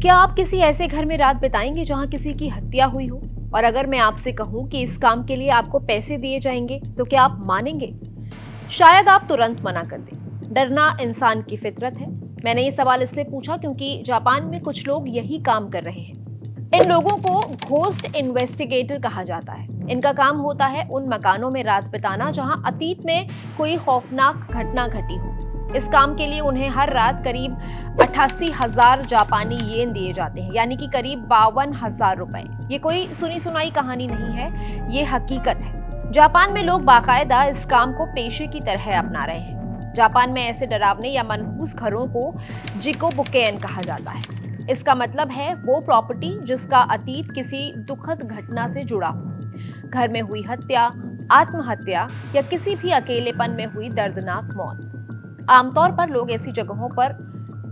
क्या आप किसी ऐसे घर में रात बिताएंगे जहां किसी की हत्या हुई हो? और अगर मैं आपसे कहूं कि इस काम के लिए आपको पैसे दिए जाएंगे तो क्या आप मानेंगे? शायद आप तुरंत मना कर दें। डरना इंसान की फितरत है। मैंने ये सवाल इसलिए पूछा क्योंकि जापान में कुछ लोग यही काम कर रहे हैं। इन लोगों को घोस्ट इन्वेस्टिगेटर कहा जाता है। इनका काम होता है उन मकानों में रात बिताना जहां अतीत में कोई खौफनाक घटना घटी हो। इस काम के लिए उन्हें हर रात करीब 88,000 जापानी येन दिए जाते हैं, यानी कि करीब 52,000 रुपए। ये कोई सुनी सुनाई कहानी नहीं है, ये हकीकत है। जापान में लोग बाकायदा इस काम को पेशे की तरह अपना रहे हैं। जापान में ऐसे डरावने या मनहूस घरों को जिकोबुकेन कहा जाता है। इसका मतलब है वो प्रॉपर्टी जिसका अतीत किसी दुखद घटना से जुड़ा हो। घर में हुई हत्या, आत्महत्या या किसी भी अकेलेपन में हुई दर्दनाक मौत। आमतौर पर लोग ऐसी जगहों पर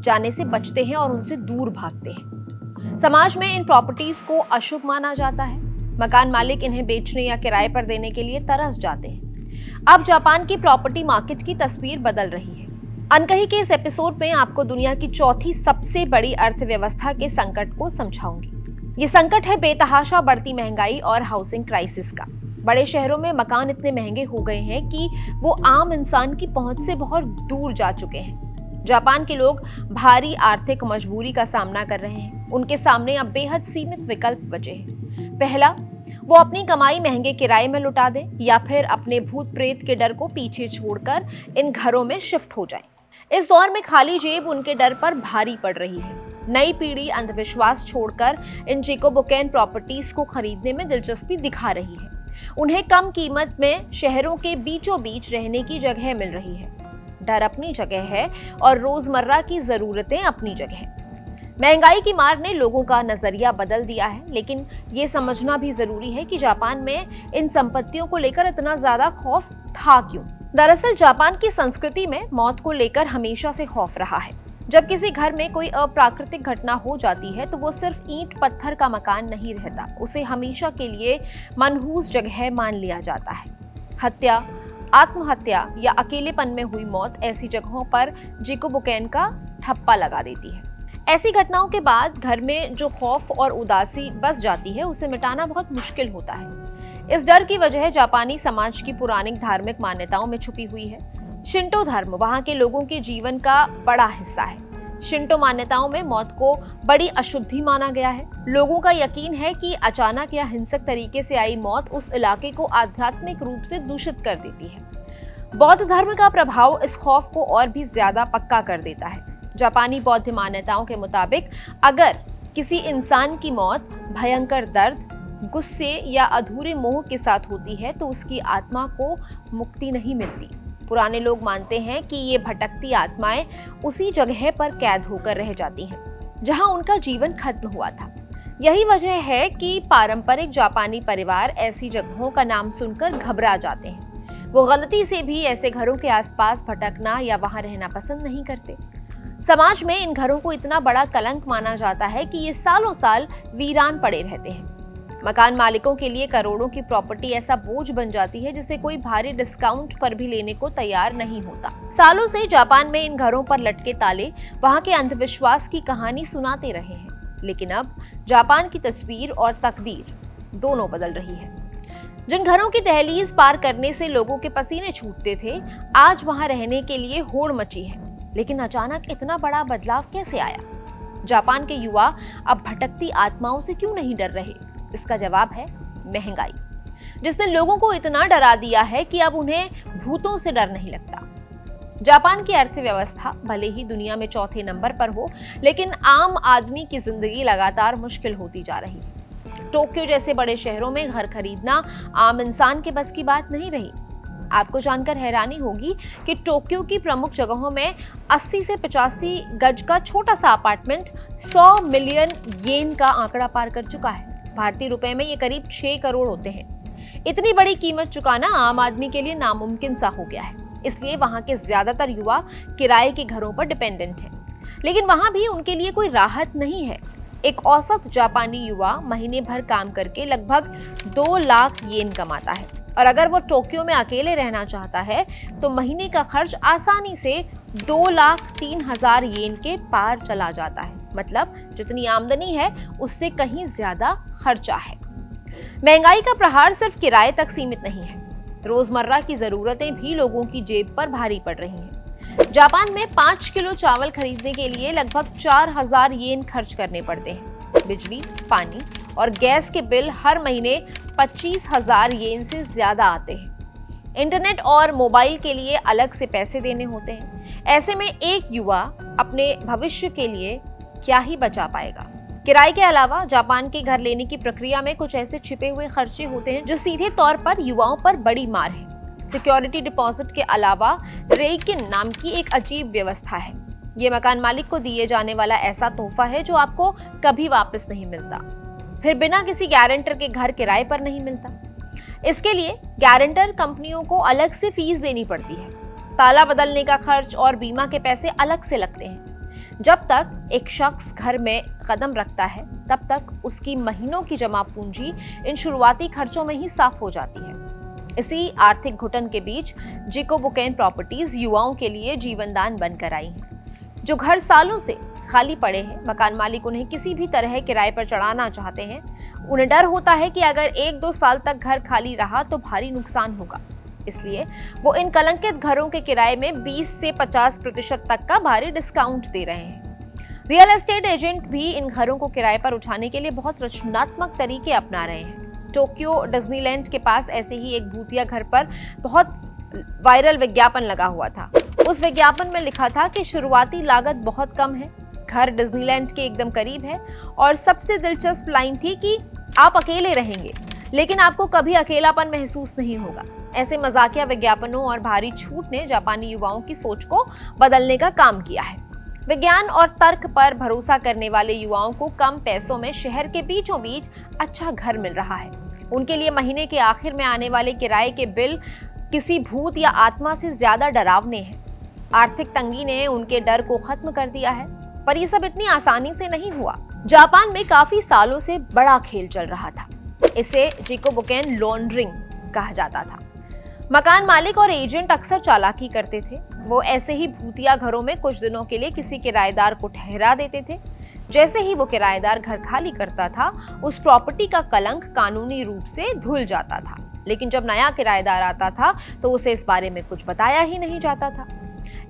जाने से बचते हैं और उनसे दूर भागते हैं। समाज में इन प्रॉपर्टीज को अशुभ माना जाता है। मकान मालिक इन्हें बेचने या किराए पर देने के लिए तरस जाते हैं। अब जापान की प्रॉपर्टी मार्केट की तस्वीर बदल रही है। अनकही के इस एपिसोड में आपको दुनिया की चौथी सबसे बड़ी अर्थव्यवस्था के संकट को समझाऊंगी। ये संकट है बेतहाशा बढ़ती महंगाई और हाउसिंग क्राइसिस का। बड़े शहरों में मकान इतने महंगे हो गए हैं कि वो आम इंसान की पहुंच से बहुत दूर जा चुके हैं। जापान के लोग भारी आर्थिक मजबूरी का सामना कर रहे हैं। उनके सामने अब बेहद सीमित विकल्प बचे हैं। पहला, वो अपनी कमाई महंगे किराए में लुटा दें या फिर अपने भूत प्रेत के डर को पीछे छोड़कर इन घरों में शिफ्ट हो जाएं। इस दौर में खाली जेब उनके डर पर भारी पड़ रही है। नई पीढ़ी अंधविश्वास छोड़कर इन जिकोबुकेन प्रॉपर्टीज को खरीदने में दिलचस्पी दिखा रही है। उन्हें कम कीमत में शहरों के बीचों बीच रहने की जगह मिल रही है। डर अपनी जगह है और रोजमर्रा की जरूरतें अपनी जगह। महंगाई की मार ने लोगों का नजरिया बदल दिया है, लेकिन ये समझना भी जरूरी है कि जापान में इन संपत्तियों को लेकर इतना ज्यादा खौफ था क्यों। दरअसल जापान की संस्कृति में मौत को लेकर हमेशा से खौफ रहा है। जब किसी घर में कोई अप्राकृतिक घटना हो जाती है तो वो सिर्फ ईंट पत्थर का मकान नहीं रहता, उसे हमेशा के लिए मनहूस जगह मान लिया जाता है। हत्या, आत्महत्या या अकेलेपन में हुई मौत ऐसी जगहों पर जिकोबुकेन का ठप्पा लगा देती है। ऐसी घटनाओं के बाद घर में जो खौफ और उदासी बस जाती है उसे मिटाना बहुत मुश्किल होता है। इस डर की वजह जापानी समाज की पुरानी धार्मिक मान्यताओं में छुपी हुई है। शिंटो धर्म वहां के लोगों के जीवन का बड़ा हिस्सा है। शिंटो मान्यताओं में मौत को बड़ी अशुद्धि माना गया है। लोगों का यकीन है कि अचानक या हिंसक तरीके से आई मौत उस इलाके को आध्यात्मिक रूप से दूषित कर देती है। बौद्ध धर्म का प्रभाव इस खौफ को और भी ज्यादा पक्का कर देता है। जापानी बौद्ध मान्यताओं के मुताबिक अगर किसी इंसान की मौत भयंकर दर्द, गुस्से या अधूरे मोह के साथ होती है तो उसकी आत्मा को मुक्ति नहीं मिलती। पुराने लोग मानते हैं कि ये भटकती आत्माएं उसी जगह पर कैद होकर रह जाती हैं जहां उनका जीवन खत्म हुआ था। यही वजह है कि पारंपरिक जापानी परिवार ऐसी जगहों का नाम सुनकर घबरा जाते हैं। वो गलती से भी ऐसे घरों के आसपास भटकना या वहां रहना पसंद नहीं करते। समाज में इन घरों को इतना बड़ा कलंक माना जाता है कि ये सालों साल वीरान पड़े रहते हैं। मकान मालिकों के लिए करोड़ों की प्रॉपर्टी ऐसा बोझ बन जाती है जिसे कोई भारी डिस्काउंट पर भी लेने को तैयार नहीं होता। सालों से जापान में इन घरों पर लटके ताले वहां के अंधविश्वास की कहानी सुनाते रहे हैं, लेकिन अब जापान की तस्वीर और तकदीर दोनों बदल रही है। जिन घरों की दहलीज पार करने से लोगों के पसीने छूटते थे, आज वहां रहने के लिए होड़ मची है। लेकिन अचानक इतना बड़ा बदलाव कैसे आया? जापान के युवा अब भटकती आत्माओं से क्यों नहीं डर रहे? इसका जवाब है महंगाई, जिसने लोगों को इतना डरा दिया है कि अब उन्हें भूतों से डर नहीं लगता। जापान की अर्थव्यवस्था भले ही दुनिया में चौथे नंबर पर हो, लेकिन आम आदमी की जिंदगी लगातार मुश्किल होती जा रही है। टोक्यो जैसे बड़े शहरों में घर खरीदना आम इंसान के बस की बात नहीं रही। आपको जानकर हैरानी होगी कि टोक्यो की प्रमुख जगहों में 80 से 85 गज का छोटा सा अपार्टमेंट 100 मिलियन येन का आंकड़ा पार कर चुका है। भारतीय रुपए में ये करीब 6 करोड़ होते हैं। इतनी बड़ी कीमत चुकाना आम आदमी के लिए नामुमकिन सा हो गया है। इसलिए वहां के ज्यादातर युवा किराए के घरों पर डिपेंडेंट हैं। लेकिन वहां भी उनके लिए कोई राहत नहीं है। एक औसत जापानी युवा महीने भर काम करके लगभग 2 लाख येन कमाता है, और अगर वो टोक्यो में अकेले रहना चाहता है तो महीने का खर्च आसानी से 2,03,000 येन के पार चला जाता है। मतलब जितनी आमदनी है उससे कहीं ज्यादा खर्चा है। महंगाई का प्रहार सिर्फ किराए तक सीमित नहीं है, रोजमर्रा की जरूरतें भी लोगों की जेब पर भारी पड़ रही हैं। जापान में 5 किलो चावल खरीदने के लिए लगभग 4000 येन खर्च करने पड़ते हैं। बिजली, पानी और गैस के बिल हर महीने 25,000 येन से ज्यादा आते हैं। इंटरनेट और मोबाइल के लिए अलग से पैसे देने होते हैं। ऐसे में एक युवा अपने भविष्य के लिए क्या ही बचा पाएगा। किराए के अलावा जापान के घर लेने की प्रक्रिया में कुछ ऐसे छिपे हुए खर्चे होते हैं जो सीधे तौर पर युवाओं पर बड़ी मार है। सिक्योरिटी डिपॉजिट के अलावा रेकिन नाम की एक अजीब व्यवस्था है। ये मकान मालिक को दिए जाने वाला ऐसा तोहफा है जो आपको कभी वापस नहीं मिलता, फिर बिना किसी गारंटर के घर किराए पर नहीं मिलता। इसके लिए गारंटर कंपनियों को अलग से फीस देनी पड़ती है। ताला बदलने का खर्च और बीमा के पैसे अलग से लगते हैं। जब तक एक शख्स घर में कदम रखता है तब तक उसकी महीनों की जमा पूंजी इन शुरुआती खर्चों में ही साफ हो जाती है। इसी आर्थिक घुटन के बीच जिकोबुकेन प्रॉपर्टीज युवाओं के लिए जीवनदान बनकर आई हैं। जो घर सालों से खाली पड़े हैं, मकान मालिक उन्हें किसी भी तरह किराए पर चढ़ाना चाहते हैं। उन्हें डर होता है कि अगर 1-2 साल तक घर खाली रहा तो भारी नुकसान होगा, इसलिए वो इन कलंकित घरों के किराए में 20 से 50% तक का भारी डिस्काउंट दे रहे हैं। रियल एस्टेट एजेंट भी इन घरों को किराए पर उठाने के लिए बहुत रचनात्मक तरीके अपना रहे हैं। टोक्यो डिज्नीलैंड के पास ऐसे ही एक भूतिया घर पर बहुत वायरल विज्ञापन लगा हुआ था। उस विज्ञापन में लिखा था कि शुरुआती लागत बहुत कम है, घर डिज्नीलैंड के एकदम करीब है और सबसे दिलचस्प लाइन थी कि आप अकेले रहेंगे लेकिन आपको कभी अकेलापन महसूस नहीं होगा। ऐसे मजाकिया विज्ञापनों और भारी छूट ने जापानी युवाओं की सोच को बदलने का काम किया है। विज्ञान और तर्क पर भरोसा करने वाले युवाओं को कम पैसों में शहर के बीचों बीच अच्छा घर मिल रहा है। उनके लिए महीने के आखिर में आने वाले किराए के बिल किसी भूत या आत्मा से ज्यादा डरावने हैं। आर्थिक तंगी ने उनके डर को खत्म कर दिया है, पर यह सब इतनी आसानी से नहीं हुआ। जापान में काफी सालों से बड़ा खेल चल रहा था। इसे जिकोबुकेन लॉन्ड्रिंग कहा जाता था। मकान मालिक और एजेंट अक्सर चालाकी करते थे। वो ऐसे ही भूतिया घरों में कुछ दिनों के लिए किसी किराएदार को ठहरा देते थे। जैसे ही वो किराएदार घर खाली करता था, उस प्रॉपर्टी का कलंक कानूनी रूप से धुल जाता था। लेकिन जब नया किराएदार आता था तो उसे इस बारे में कुछ बताया ही नहीं जाता था।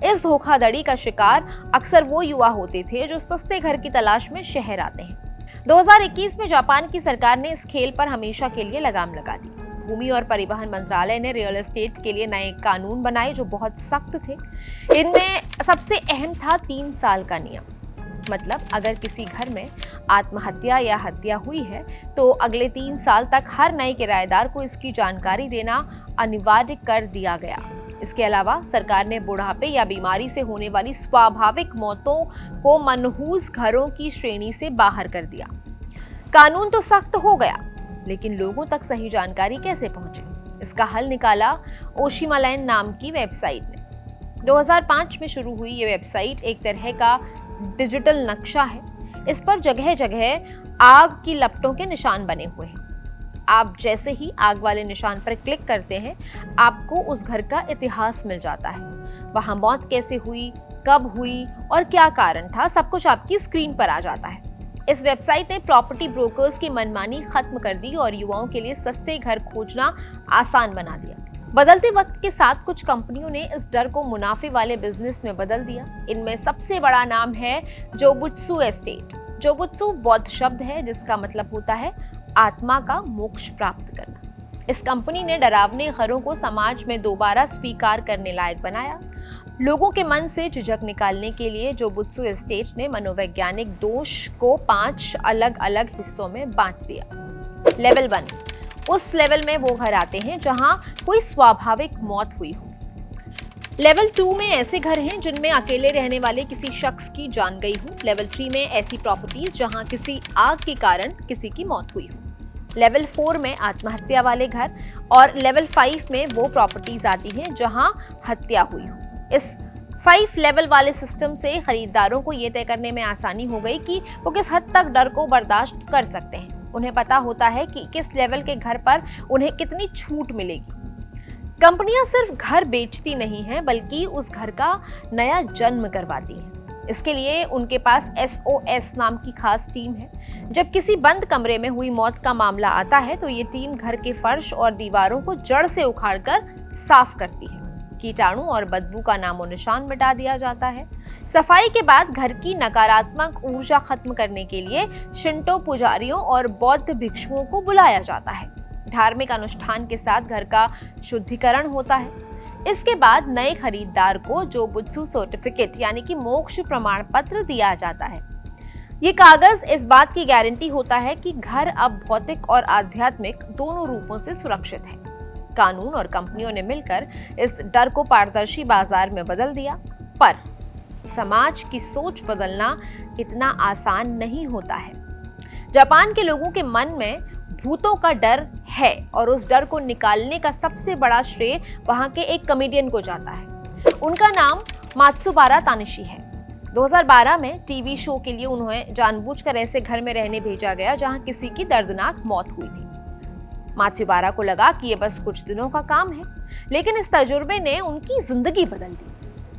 इस धोखाधड़ी का शिकार अक्सर वो युवा होते थे जो सस्ते घर की तलाश में शहर आते हैं। 2021 में जापान की सरकार ने इस खेल पर हमेशा के लिए लगाम लगा दी। भूमि और परिवहन मंत्रालय ने रियल एस्टेट के लिए नए कानून बनाए जो बहुत सख्त थे। इनमें सबसे अहम था 3 साल का नियम। मतलब अगर किसी घर में आत्महत्या या हत्या हुई है तो अगले 3 साल तक हर नए किराएदार को इसकी जानकारी देना अनिवार्य कर दिया गया। इसके अलावा सरकार ने बुढ़ापे या बीमारी से होने वाली स्वाभाविक मौतों को मनहूस घरों की श्रेणी से बाहर कर दिया। कानून तो सख्त हो गया, लेकिन लोगों तक सही जानकारी कैसे पहुंचे? इसका हल निकाला ओशिमालैन नाम की वेबसाइट ने। 2005 में शुरू हुई ये वेबसाइट एक तरह का डिजिटल नक्शा है। इस पर जगह जगह आग की लपटों के निशान बने हुए हैं। आप जैसे ही आग वाले निशान पर क्लिक करते हैं, आपको उस घर का इतिहास मिल जाता है। वहां मौत कैसे हुई, कब हुई और क्या कारण था, सब कुछ आपकी स्क्रीन पर आ जाता है। इस वेबसाइट ने प्रॉपर्टी ब्रोकर्स की मनमानी खत्म कर दी और युवाओं के लिए सस्ते घर खोजना आसान बना दिया। बदलते वक्त के साथ कुछ कंपनियों ने इस डर को मुनाफे वाले बिजनेस में बदल दिया। इनमें सबसे बड़ा नाम है जोबुत्सु एस्टेट। जोबुत्सु बौद्ध शब्द है जिसका मतलब होता है आत्मा का मोक्ष प्राप्त करना। इस कंपनी ने डरावने घरों को समाज में दोबारा स्वीकार करने लायक बनाया। लोगों के मन से झिझक निकालने के लिए जोबुत्सु एस्टेट ने मनोवैज्ञानिक दोष को 5 अलग अलग हिस्सों में बांट दिया। लेवल 1, उस लेवल में वो घर आते हैं जहां कोई स्वाभाविक मौत हुई हो। लेवल 2 में ऐसे घर हैं जिनमें अकेले रहने वाले किसी शख्स की जान गई हो। लेवल 3 में ऐसी प्रॉपर्टीज जहां किसी आग के कारण किसी की मौत हुई हो। लेवल 4 में आत्महत्या वाले घर और लेवल 5 में वो प्रॉपर्टीज आती हैं जहां हत्या हुई हो। इस 5 लेवल वाले सिस्टम से खरीदारों को ये तय करने में आसानी हो गई कि वो किस हद तक डर को बर्दाश्त कर सकते हैं। उन्हें पता होता है कि किस लेवल के घर पर उन्हें कितनी छूट मिलेगी। कंपनियां सिर्फ घर बेचती नहीं हैं, बल्कि उस घर का नया जन्म करवाती हैं। इसके लिए उनके पास SOS नाम की खास टीम है। जब किसी बंद कमरे में हुई मौत का मामला आता है तो ये टीम घर के फर्श और दीवारों को जड़ से उखाड़कर साफ करती है। कीटाणु और बदबू का नामो निशान मिटा दिया जाता है। सफाई के बाद घर की नकारात्मक ऊर्जा खत्म करने के लिए शिंटो पुजारियों और बौद्ध भिक्षुओं को बुलाया जाता है। धार्मिक अनुष्ठान के साथ घर का शुद्धिकरण होता है। इसके बाद नए खरीदार को जोबुत्सु सर्टिफिकेट यानी कि मोक्ष प्रमाण पत्र दिया जाता है। ये कागज इस बात की गारंटी होता है कि घर अब भौतिक और आध्यात्मिक दोनों रूपों से सुरक्षित है। कानून और कंपनियों ने मिलकर इस डर को पारदर्शी बाजार में बदल दिया, पर समाज की सोच बदलना इतना आसान नहीं होता है। जापान के लोगों के मन में भूतों का डर है और उस डर को निकालने का सबसे बड़ा श्रेय वहां के एक कॉमेडियन को जाता है। उनका नाम मात्सुबारा तानिशी है। 2012 में टीवी शो के लिए उन्हें जानबूझकर ऐसे घर में रहने भेजा गया जहां किसी की दर्दनाक मौत हुई थी। मात्सुबारा को लगा कि ये बस कुछ दिनों का काम है, लेकिन इस तजुर्बे ने उनकी जिंदगी बदल दी।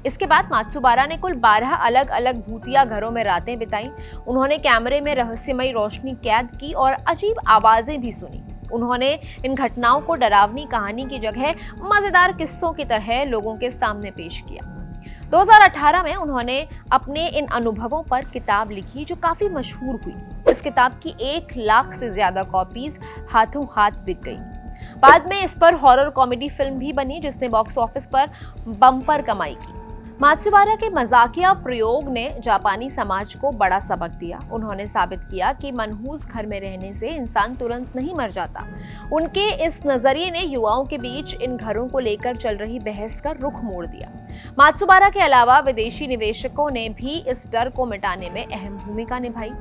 इसके बाद मात्सुबारा ने कुल 12 अलग अलग भूतिया घरों में रातें बिताई। उन्होंने कैमरे में रहस्यमयी रोशनी कैद की और अजीब आवाजें भी सुनी। उन्होंने इन घटनाओं को डरावनी कहानी की जगह मजेदार किस्सों की तरह लोगों के सामने पेश किया। 2018 में उन्होंने अपने इन अनुभवों पर किताब लिखी जो काफी मशहूर हुई। इस किताब की 1 लाख से ज्यादा कॉपीज हाथों हाथ बिक गई। बाद में इस पर हॉरर कॉमेडी फिल्म भी बनी जिसने बॉक्स ऑफिस पर बम्पर कमाई की। मात्सुबारा के मजाकिया प्रयोग ने जापानी समाज को बड़ा सबक दिया। उन्होंने साबित किया कि मनहूस घर में रहने से इंसान तुरंत नहीं मर जाता। उनके इस नजरिए ने युवाओं के बीच इन घरों को लेकर चल रही बहस का रुख मोड़ दिया। मात्सुबारा के अलावा विदेशी निवेशकों ने भी इस डर को मिटाने में अहम भूमिका निभाई।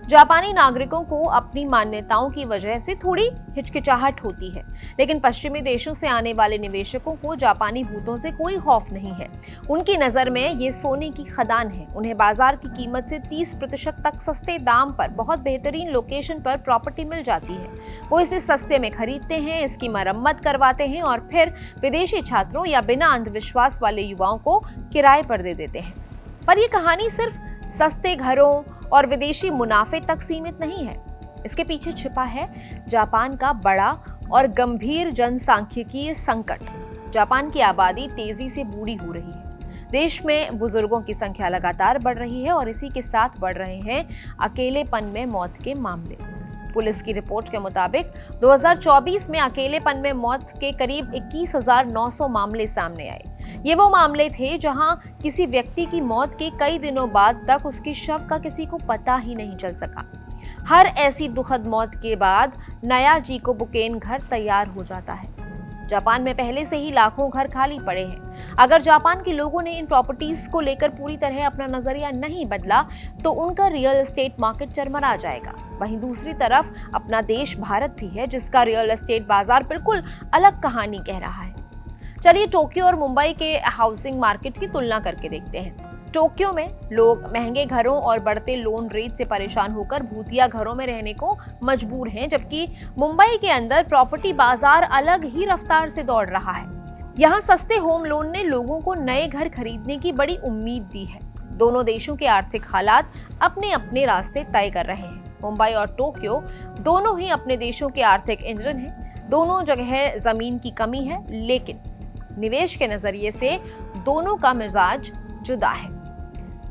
जापानी नागरिकों को अपनी मान्यताओं की वजह से थोड़ी हिचकिचाहट होती है, लेकिन पश्चिमी देशों से आने वाले निवेशकों को जापानी भूतों से कोई खौफ नहीं है। उनकी नजर में ये सोने की खदान है। उन्हें बाजार की कीमत से 30% तक सस्ते दाम पर बहुत बेहतरीन लोकेशन पर प्रॉपर्टी मिल जाती है। वो इसे सस्ते में खरीदते हैं, इसकी मरम्मत करवाते हैं और फिर विदेशी छात्रों या बिना अंधविश्वास वाले युवाओं को किराए पर दे देते हैं। पर यह कहानी सिर्फ सस्ते घरों और विदेशी मुनाफे तक सीमित नहीं है। इसके पीछे छिपा है जापान का बड़ा और गंभीर जनसांख्यिकीय संकट। जापान की आबादी तेजी से बूढ़ी हो रही है। देश में बुजुर्गों की संख्या लगातार बढ़ रही है और इसी के साथ बढ़ रहे हैं अकेलेपन में मौत के मामले। पुलिस की रिपोर्ट के मुताबिक 2024 में अकेलेपन में मौत के करीब 21,900 मामले सामने आए। ये वो मामले थे जहां किसी व्यक्ति की मौत के कई दिनों बाद तक उसके शव का किसी को पता ही नहीं चल सका। हर ऐसी दुखद मौत के बाद नया जीकोबुकेन घर तैयार हो जाता है। जापान में पहले से ही लाखों घर खाली पड़े हैं। अगर जापान के लोगों ने इन प्रॉपर्टीज को लेकर पूरी तरह अपना नजरिया नहीं बदला तो उनका रियल एस्टेट मार्केट चरमरा जाएगा। वहीं दूसरी तरफ अपना देश भारत भी है जिसका रियल एस्टेट बाजार बिल्कुल अलग कहानी कह रहा है। चलिए टोक्यो और मुंबई के हाउसिंग मार्केट की तुलना करके देखते हैं। टोक्यो में लोग महंगे घरों और बढ़ते लोन रेट से परेशान होकर भूतिया घरों में रहने को मजबूर हैं, जबकि मुंबई के अंदर प्रॉपर्टी बाजार अलग ही रफ्तार से दौड़ रहा है। यहाँ सस्ते होम लोन ने लोगों को नए घर खरीदने की बड़ी उम्मीद दी है। दोनों देशों के आर्थिक हालात अपने अपने रास्ते तय कर रहे हैं। मुंबई और टोक्यो दोनों ही अपने देशों के आर्थिक इंजन हैं। दोनों जगह जमीन की कमी है, लेकिन निवेश के नजरिए से दोनों का मिजाज जुदा है।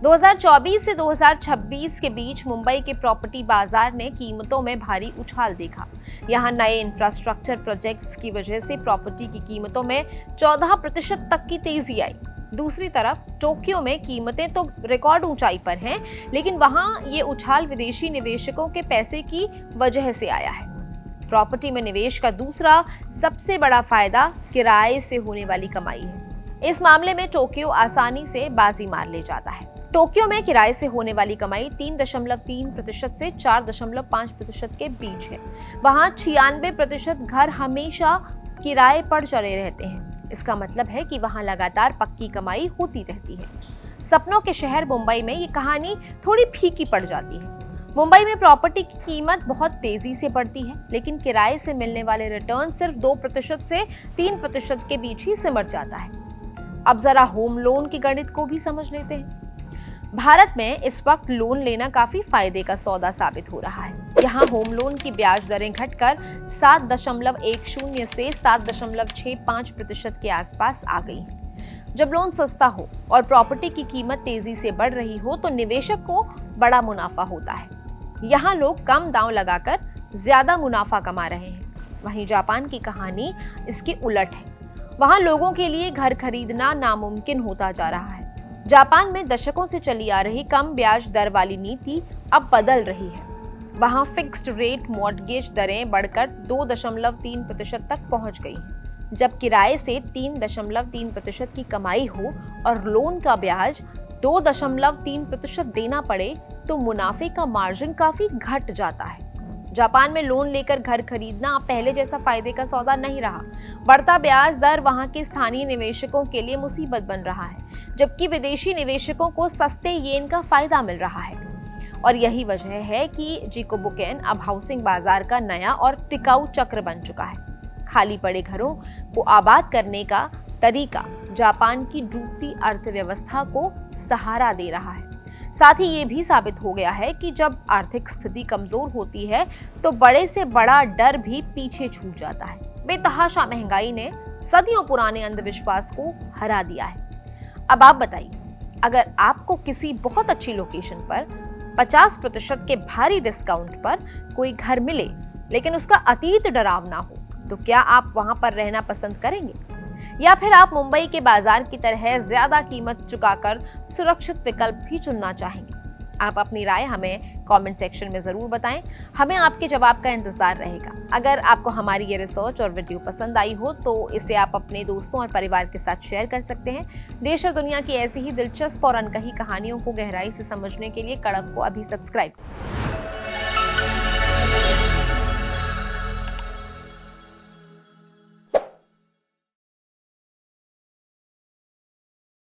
2024 से 2026 के बीच मुंबई के प्रॉपर्टी बाजार ने कीमतों में भारी उछाल देखा। यहां नए इंफ्रास्ट्रक्चर प्रोजेक्ट्स की वजह से प्रॉपर्टी की कीमतों में 14% तक की तेजी आई। दूसरी तरफ टोक्यो में कीमतें तो रिकॉर्ड ऊंचाई पर हैं, लेकिन वहां ये उछाल विदेशी निवेशकों के पैसे की वजह से आया है। प्रॉपर्टी में निवेश का दूसरा सबसे बड़ा फायदा किराए से होने वाली कमाई है। इस मामले में टोक्यो आसानी से बाजी मार ले जाता है। टोक्यो में किराए से होने वाली कमाई 3.3% से 4.5% के बीच है। वहां 96% घर हमेशा किराए पर चले रहते हैं। इसका मतलब है कि वहां लगातार पक्की कमाई होती रहती है। सपनों के शहर मुंबई में ये कहानी थोड़ी फीकी पड़ जाती है। मुंबई में प्रॉपर्टी की कीमत बहुत तेजी से बढ़ती है, लेकिन किराए से मिलने वाले रिटर्न सिर्फ 2% से 3% के बीच ही सिमट जाता है। अब जरा होम लोन के गणित को भी समझ लेते हैं। भारत में इस वक्त लोन लेना काफी फायदे का सौदा साबित हो रहा है। यहाँ होम लोन की ब्याज दरें घटकर 7.10 से 7.65% के आसपास आ गई हैं। जब लोन सस्ता हो और प्रॉपर्टी की कीमत तेजी से बढ़ रही हो तो निवेशक को बड़ा मुनाफा होता है। यहाँ लोग कम दांव लगाकर ज्यादा मुनाफा कमा रहे हैं। वहीं जापान की कहानी इसकी उलट है। वहाँ लोगों के लिए घर खरीदना नामुमकिन होता जा रहा है। जापान में दशकों से चली आ रही कम ब्याज दर वाली नीति अब बदल रही है। वहाँ फिक्स्ड रेट मॉर्टगेज दरें बढ़कर 2.3% तक पहुंच गई हैं। जब किराए से 3.3% की कमाई हो और लोन का ब्याज 2.3% देना पड़े तो मुनाफे का मार्जिन काफी घट जाता है। जापान में लोन लेकर घर खरीदना अब पहले जैसा फायदे का सौदा नहीं रहा। बढ़ता ब्याज दर वहां के स्थानीय निवेशकों के लिए मुसीबत बन रहा है, जबकि विदेशी निवेशकों को सस्ते येन का फायदा मिल रहा है। और यही वजह है कि जिकोबुकेन अब हाउसिंग बाजार का नया और टिकाऊ चक्र बन चुका है। खाली पड़े घरों को आबाद करने का तरीका जापान की डूबती अर्थव्यवस्था को सहारा दे रहा है। साथ ही ये भी साबित हो गया है कि जब आर्थिक स्थिति कमजोर होती है तो बड़े से बड़ा डर भी पीछे छूट जाता है। बेतहाशा महंगाई ने सदियों पुराने अंधविश्वास को हरा दिया है। अब आप बताइए, अगर आपको किसी बहुत अच्छी लोकेशन पर 50% के भारी डिस्काउंट पर कोई घर मिले लेकिन उसका अतीत डरावना हो, तो क्या आप वहां पर रहना पसंद करेंगे? या फिर आप मुंबई के बाजार की तरह ज्यादा कीमत चुकाकर सुरक्षित विकल्प भी चुनना चाहेंगे? आप अपनी राय हमें कमेंट सेक्शन में जरूर बताएं। हमें आपके जवाब का इंतजार रहेगा। अगर आपको हमारी ये रिसर्च और वीडियो पसंद आई हो तो इसे आप अपने दोस्तों और परिवार के साथ शेयर कर सकते हैं। देश और दुनिया की ऐसी ही दिलचस्प और अनकही कहानियों को गहराई से समझने के लिए कड़क को अभी सब्सक्राइब करें।